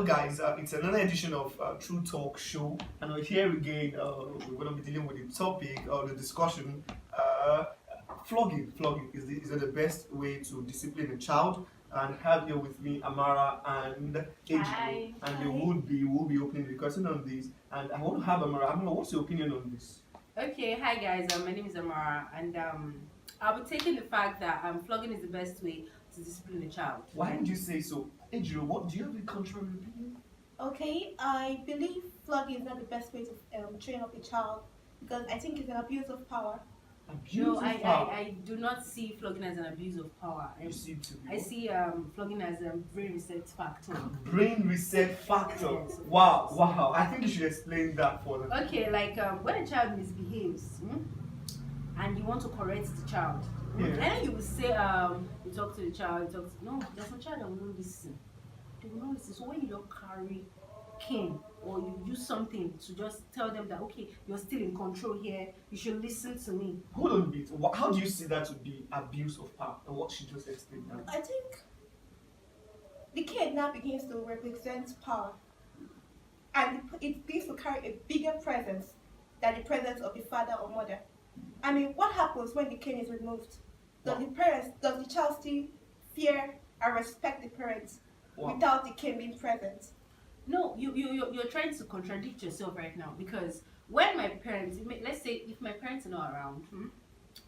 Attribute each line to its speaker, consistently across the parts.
Speaker 1: Hello guys, it's another edition of True Talk Show, and we're here again. We're going to be dealing with the topic or the discussion. Flogging. Flogging is it the best way to discipline a child? And have here with me Amara and Ejiro, and they will be opening the discussion on this. And I want to have Amara. Amara, what's your opinion on this?
Speaker 2: Okay, hi guys. My name is Amara, and I'll be taking the fact that flogging is the best way to discipline a child.
Speaker 1: Why did you say so? Ejiro, what do you have a contrary opinion?
Speaker 3: Okay, I believe flogging is not the best way to train up a child because I think it's an abuse of power.
Speaker 2: No, I do not see flogging as an abuse of power. I see flogging as a brain reset factor.
Speaker 1: Brain reset factor.
Speaker 2: Yes,
Speaker 1: Wow. I think you should explain that for them.
Speaker 2: Okay, like when a child misbehaves, and you want to correct the child, and then you will say, you talk to the child, no, there's no child that will not listen. They will not listen. So when you don't carry cane or you use something to just tell them that, okay, you're still in control here, you should listen to me.
Speaker 1: Hold on a bit. How do you see that to be abuse of power and what she just explained now?
Speaker 3: I think the kid now begins to represent power and it begins to carry a bigger presence than the presence of the father or mother. I mean, what happens when the cane is removed? Does the child still fear and respect the parents without the cane being present?
Speaker 2: No, you're trying to contradict yourself right now, because when my parents, let's say if my parents are not around,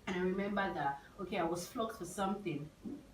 Speaker 2: and I remember that, okay, I was flogged for something,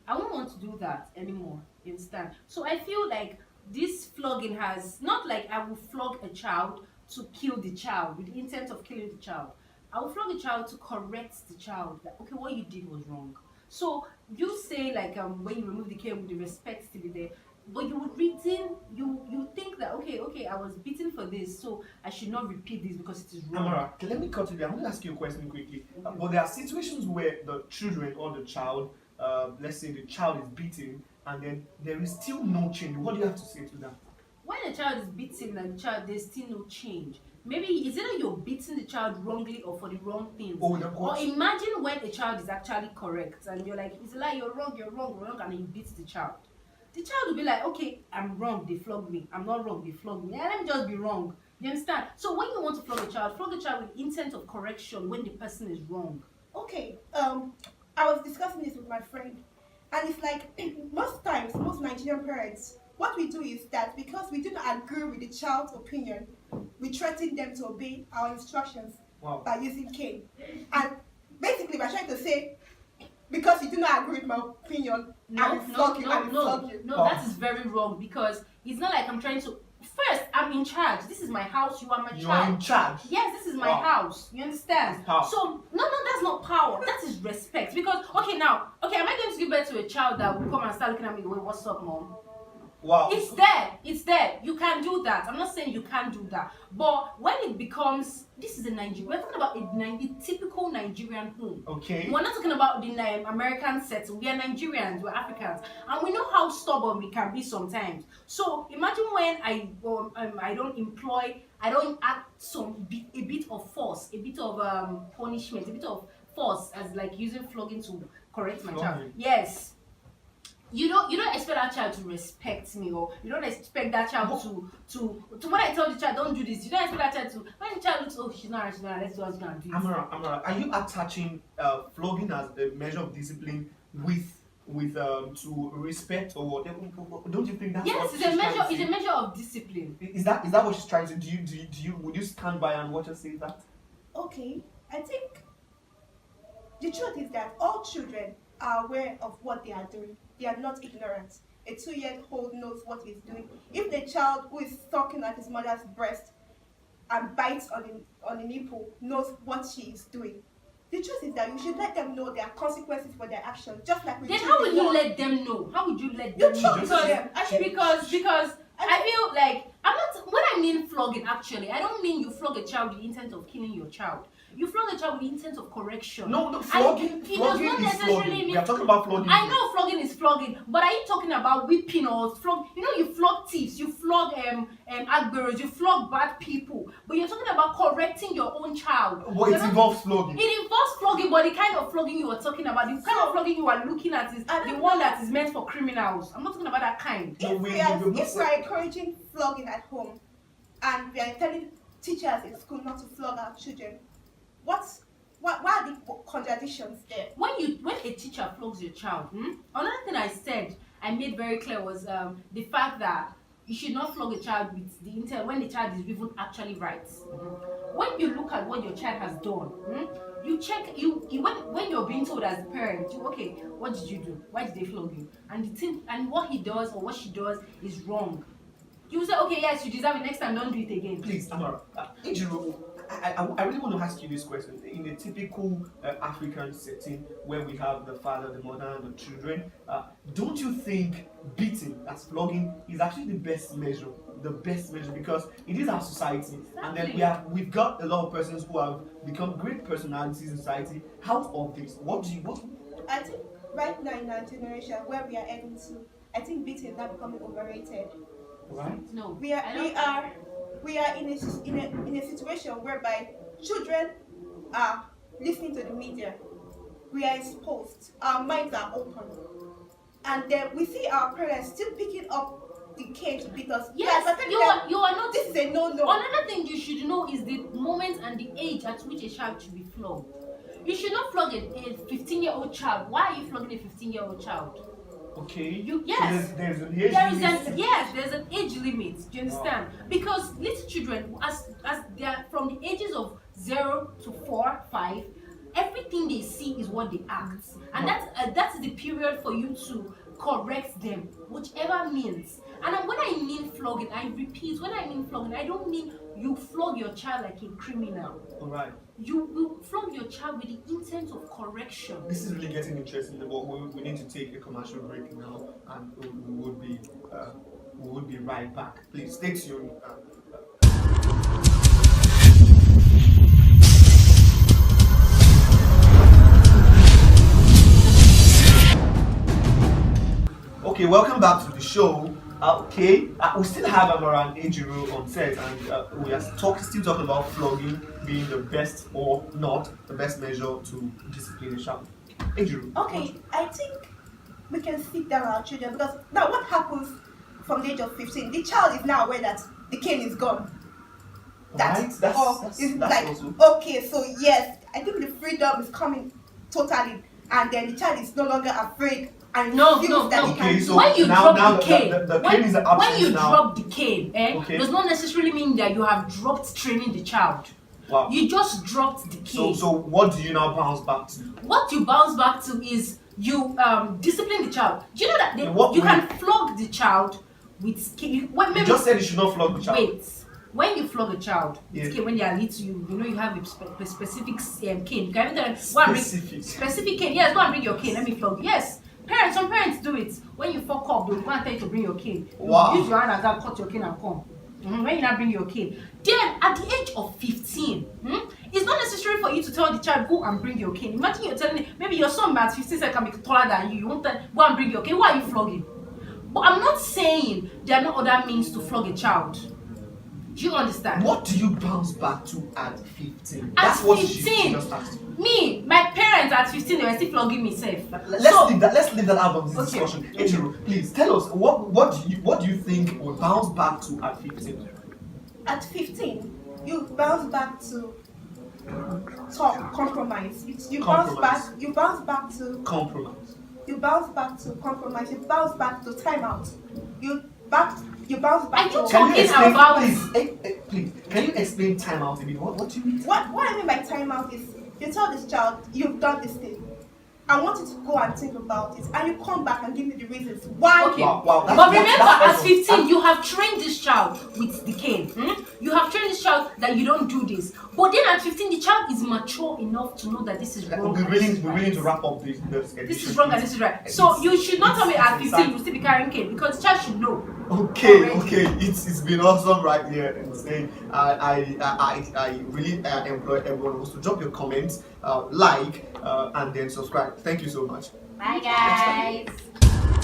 Speaker 2: I won't want to do that anymore, you understand? So I feel like this flogging has, not like I will flog a child to kill the child, with the intent of killing the child. I will flog a child to correct the child, that, okay, what you did was wrong. So you say like when you remove the cane with the respect to be there, but you would reason, you think that okay, I was beaten for this, so I should not repeat this because it is wrong.
Speaker 1: Amara, let me cut you there. I'm going to ask you a question quickly. But there are situations where the children or the child, let's say the child is beaten, and then there is still no change. What do you have to say to that?
Speaker 2: When a child is beaten and the child, there's still no change. Maybe it's either you're beating the child wrongly or for the wrong things.
Speaker 1: Or
Speaker 2: imagine when a child is actually correct and you're like, it's like you're wrong, and you beat the child. The child will be like, okay, I'm wrong, they flogged me. I'm not wrong, they flogged me. Let me just be wrong. You understand? So when you want to flog a child with intent of correction when the person is wrong.
Speaker 3: Okay, I was discussing this with my friend, and it's like most Nigerian parents, what we do is that because we do not agree with the child's opinion, we threaten them to obey our instructions by using cane. And basically we're trying to say, because you do not agree with my opinion, I will flog you.
Speaker 2: No, that is very wrong, because it's not like I'm trying to. First, I'm in charge. This is my house. You are my child.
Speaker 1: You are in charge.
Speaker 2: Yes, this is my house. You understand? So no, that's not power. That is respect. Because am I going to give birth to a child that will come and start looking at me? Wait, what's up, mom?
Speaker 1: Wow.
Speaker 2: It's there. You can do that. I'm not saying you can't do that. But when it becomes, this is a Nigerian, we're talking about a typical Nigerian home.
Speaker 1: Okay.
Speaker 2: We're not talking about the American setting. We are Nigerians, we're Africans. And we know how stubborn we can be sometimes. So imagine when I don't act a bit of force, a bit of punishment, a bit of force, as like using flogging to correct my child. Yes. You don't expect that child to respect me, or you don't expect that child to when I tell the child don't do this, you don't expect that child to, when the child looks, oh, she's not, let's do what's gonna do.
Speaker 1: Amara, are you attaching flogging as a measure of discipline with to respect or whatever? Don't you think that's
Speaker 2: yes, it's a measure of discipline.
Speaker 1: Is that what she's trying to do? Would you stand by and watch her say that?
Speaker 3: Okay, I think the truth is that all children are aware of what they are doing. They are not ignorant. A 2-year-old knows what he's doing. If the child who is sucking at his mother's breast and bites on the nipple knows what she is doing, the truth is that you should let them know there are consequences for their actions. Just like
Speaker 2: then how will you let them know? How would you let them know? Because I feel like I'm not, when I mean flogging, actually I don't mean you flog a child with the intent of killing your child. You flog a child with the intent of correction.
Speaker 1: No,
Speaker 2: And
Speaker 1: flogging,
Speaker 2: it does
Speaker 1: flogging
Speaker 2: not
Speaker 1: is
Speaker 2: necessarily
Speaker 1: flogging.
Speaker 2: mean.
Speaker 1: We are talking about flogging.
Speaker 2: I know flogging is flogging, but are you talking about whipping or flog? You know, you flog thieves, you flog agberos, you flog bad people, but you're talking about correcting your own child.
Speaker 1: But
Speaker 2: You're
Speaker 1: it
Speaker 2: not-
Speaker 1: involves flogging.
Speaker 2: It involves flogging, but the kind of flogging you are talking about, the kind of flogging you are looking at is the one that is meant for criminals. I'm not talking about that kind.
Speaker 1: No,
Speaker 3: If we are encouraging flogging at home and we are telling teachers in school not to flog our children, what are the contradictions there?
Speaker 2: When a teacher flogs your child, another thing I made very clear was the fact that you should not flog a child with the intent when the child is even actually right. When you look at what your child has done, you check when you're being told as a parent, okay, what did you do? Why did they flog you? And the thing and what he does or what she does is wrong. You say, okay, yes, you deserve it. Next time, don't do it again.
Speaker 1: Please, Amara, Ejiro, I really want to ask you this question. In a typical African setting where we have the father, the mother, and the children, don't you think beating, that's flogging, is actually the best measure? The best measure, because it is our society, and then we've got a lot of persons who have become great personalities in society out of this. What?
Speaker 3: I think right now in our generation where we are heading to, I think beating is now becoming overrated.
Speaker 1: Right?
Speaker 2: No,
Speaker 3: We are in a situation whereby children are listening to the media. We are exposed. Our minds are open, and then we see our parents still picking up the cane to beat us.
Speaker 2: yes, you are not.
Speaker 3: This is a no-no.
Speaker 2: Another thing you should know is the moment and the age at which a child should be flogged. You should not flog a 15-year-old child. Why are you flogging a 15-year-old child?
Speaker 1: Okay.
Speaker 2: Yes.
Speaker 1: So there's an age limit.
Speaker 2: There's an age limit. Do you understand? Because little children, as they are from the ages of 0 to 4, 5, everything they see is what they act, and that's the period for you to correct them, whichever means. And when I mean flogging, I repeat, when I mean flogging, I don't mean you flog your child like a criminal.
Speaker 1: All right.
Speaker 2: You flog your child with the intent of correction.
Speaker 1: This is really getting interesting, but we need to take a commercial break now, and we would be right back. Please stay tuned. Okay, welcome back to the show. We still have Amara and Ejiro on set, and we are still talking about flogging being the best or not the best measure to discipline a child. Ejiro.
Speaker 3: Okay, I think we can sit down our children, because now what happens from the age of 15? The child is now aware that the cane is gone.
Speaker 1: Right? That's also.
Speaker 3: Okay, so yes, I think the freedom is coming totally, and then the child is no longer afraid and feels that he
Speaker 1: Okay,
Speaker 3: can.
Speaker 1: so
Speaker 2: when you
Speaker 1: now
Speaker 2: drop the cane,
Speaker 1: the cane is absent
Speaker 2: when you
Speaker 1: now.
Speaker 2: drop the cane,
Speaker 1: Okay.
Speaker 2: does not necessarily mean that you have dropped training the child.
Speaker 1: Wow.
Speaker 2: You just dropped the cane.
Speaker 1: So what do you now bounce back to?
Speaker 2: What you bounce back to is you discipline the child. Do you know that
Speaker 1: In what
Speaker 2: you
Speaker 1: way?
Speaker 2: can flog the child with cane?
Speaker 1: You just said you should not flog the child.
Speaker 2: Wait. When you flog a child with
Speaker 1: Yeah.
Speaker 2: cane, when they are little, you know you have a specific cane. You can even tell them, go and bring specific cane. Yes, go and bring your cane. Let me flog you. Yes. Some parents do it. When you fuck up, they'll go and tell you to bring your cane. You
Speaker 1: Wow.
Speaker 2: use your hand as that, cut your cane and come. When you not bring your cane. Then at the age of 15, it's not necessary for you to tell the child, go and bring your cane. Imagine you're telling maybe your son at 15 said can be taller than you. You want to go and bring your cane. Why are you flogging? But I'm not saying there are no other means to flog a child. Do you understand?
Speaker 1: What do you bounce back to at 15?
Speaker 2: At
Speaker 1: That's what
Speaker 2: 15,
Speaker 1: she just asked.
Speaker 2: me, my parents at 15, they were still flogging me safe.
Speaker 1: Let's leave that out of this
Speaker 2: Okay.
Speaker 1: discussion. Ejiro, please tell us what do you think will bounce back to at 15?
Speaker 3: At 15, you bounce back to compromise. You bounce back. You bounce back to
Speaker 1: Compromise.
Speaker 3: You bounce back to compromise. You bounce back to timeout. You bounce back
Speaker 2: Are you
Speaker 3: to.
Speaker 1: Can you
Speaker 2: Talking
Speaker 1: explain,
Speaker 2: about-
Speaker 1: please, can you explain timeout a bit? What do you mean?
Speaker 3: What I mean by timeout is you tell this child you've done this thing. I want you to go and think about it, and you come back and give me the reasons why.
Speaker 2: Okay.
Speaker 1: Wow,
Speaker 2: But remember, at
Speaker 1: awesome.
Speaker 2: 15, you have trained this child with the cane. You have trained this child that you don't do this. But then at 15, the child is mature enough to know that this is wrong.
Speaker 1: We're
Speaker 2: and this is
Speaker 1: willing
Speaker 2: right.
Speaker 1: to wrap up this edition.
Speaker 2: This is wrong and this is right. So you should not tell me at 15 you will still be carrying cane, because the child should know.
Speaker 1: Okay,
Speaker 2: already.
Speaker 1: okay, it's been awesome right here and saying I really employ everyone else to drop your comments, like, and then subscribe. Thank you so much.
Speaker 2: Bye,
Speaker 1: Next time.
Speaker 2: guys.